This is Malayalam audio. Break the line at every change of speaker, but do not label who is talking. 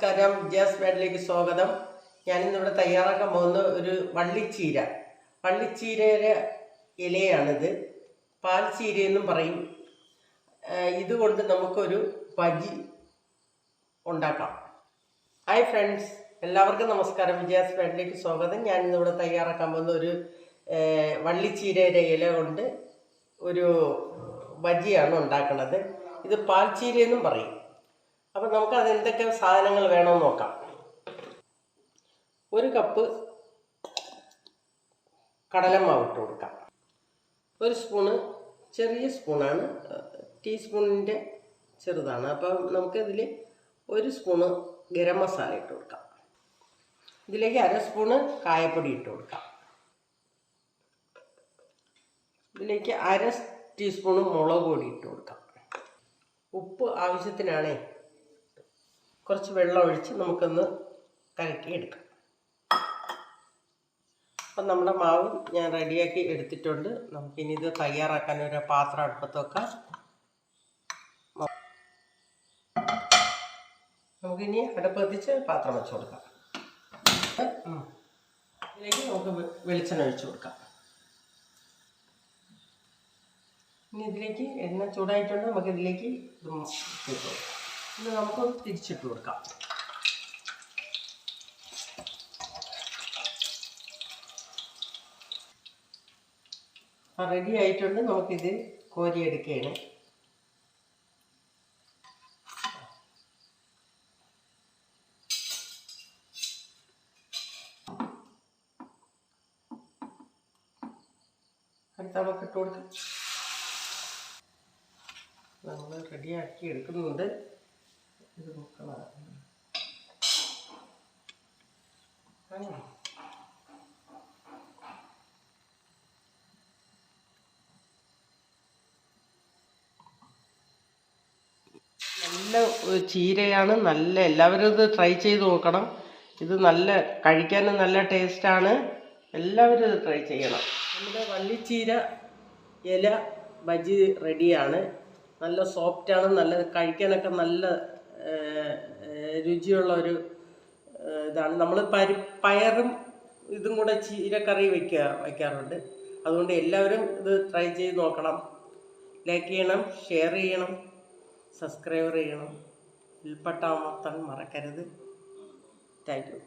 നമസ്കാരം. ജാസ് ബാഡിലേക്ക് സ്വാഗതം. ഞാനിന്നിവിടെ തയ്യാറാക്കാൻ പോകുന്ന ഒരു വള്ളിച്ചീര. വള്ളിച്ചീരയുടെ ഇലയാണിത്. പാൽച്ചീര എന്നും പറയും. ഇതുകൊണ്ട് നമുക്കൊരു ബജി ഉണ്ടാക്കാം. ഹായ് ഫ്രണ്ട്സ്, എല്ലാവർക്കും നമസ്കാരം. ജാസ് ബാഡിലേക്ക് സ്വാഗതം. ഞാനിന്നിവിടെ തയ്യാറാക്കാൻ പോകുന്ന ഒരു വള്ളിച്ചീരയുടെ ഇല കൊണ്ട് ഒരു ബജിയാണ് ഉണ്ടാക്കുന്നത്. ഇത് പാൽച്ചീര എന്നും പറയും. അപ്പോൾ നമുക്ക് അതെന്തൊക്കെ സാധനങ്ങൾ വേണമെന്ന് നോക്കാം. ഒരു കപ്പ് കടലമാവ് ഇട്ട് കൊടുക്കാം. ഒരു സ്പൂണ്, ചെറിയ സ്പൂണാണ്, ടീസ്പൂണിൻ്റെ ചെറുതാണ്. അപ്പം നമുക്കിതിൽ ഒരു സ്പൂണ് ഗരം മസാല ഇട്ട് കൊടുക്കാം. ഇതിലേക്ക് അര സ്പൂണ് കായപ്പൊടി ഇട്ട് കൊടുക്കാം. ഇതിലേക്ക് അര ടീസ്പൂണ് മുളക് പൊടി ഇട്ട് കൊടുക്കാം. ഉപ്പ് ആവശ്യത്തിനാണേ. കുറച്ച് വെള്ളം ഒഴിച്ച് നമുക്കൊന്ന് കലക്കി എടുക്കാം. അപ്പം നമ്മുടെ മാവ് ഞാൻ റെഡിയാക്കി എടുത്തിട്ടുണ്ട്. നമുക്കിനി ഇത് തയ്യാറാക്കാൻ ഒരു പാത്രം അടുപ്പത്ത് വെക്കാം. നമുക്കിനി അടുപ്പ് കത്തിച്ച് പാത്രം വെച്ച് കൊടുക്കാം. ഇതിലേക്ക് നമുക്ക് വെളിച്ചെണ്ണ ഒഴിച്ച് കൊടുക്കാം. ഇനി ഇതിലേക്ക് എണ്ണ ചൂടായിട്ടുണ്ട്. നമുക്കിതിലേക്ക് ഇത് ഇട്ട് കൊടുക്കാം. ഇത് നമുക്ക് തിരിച്ചിട്ട് കൊടുക്കാം. റെഡി ആയിട്ടുണ്ട്. നമുക്കിത് കോരിയെടുക്കുകയാണ്. അടുത്ത നമുക്ക് ഇട്ട് കൊടുക്കാം. നമ്മൾ റെഡിയാക്കി എടുക്കുന്നുണ്ട്. ഇത് നോക്കണം. നല്ല ചീരയാണ്. നല്ല എല്ലാവരും ഇത് ട്രൈ ചെയ്ത് നോക്കണം. ഇത് നല്ല കഴിക്കാനും നല്ല ടേസ്റ്റാണ്. എല്ലാവരും ഇത് ട്രൈ ചെയ്യണം. നമ്മുടെ വള്ളിച്ചീര ഇല ബജി റെഡിയാണ്. നല്ല സോഫ്റ്റാണ്. നല്ല കഴിക്കാനൊക്കെ നല്ല രുചിയുള്ള ഒരു ഇതാണ്. നമ്മൾ പയറും ഇതും കൂടെ ചീരക്കറി വയ്ക്കാറുണ്ട്. അതുകൊണ്ട് എല്ലാവരും ഇത് ട്രൈ ചെയ്ത് നോക്കണം. ലൈക്ക് ചെയ്യണം, ഷെയർ ചെയ്യണം, സബ്സ്ക്രൈബ് ചെയ്യണം, ബെൽബട്ടൺ അമർത്താൻ മറക്കരുത്. Thank you.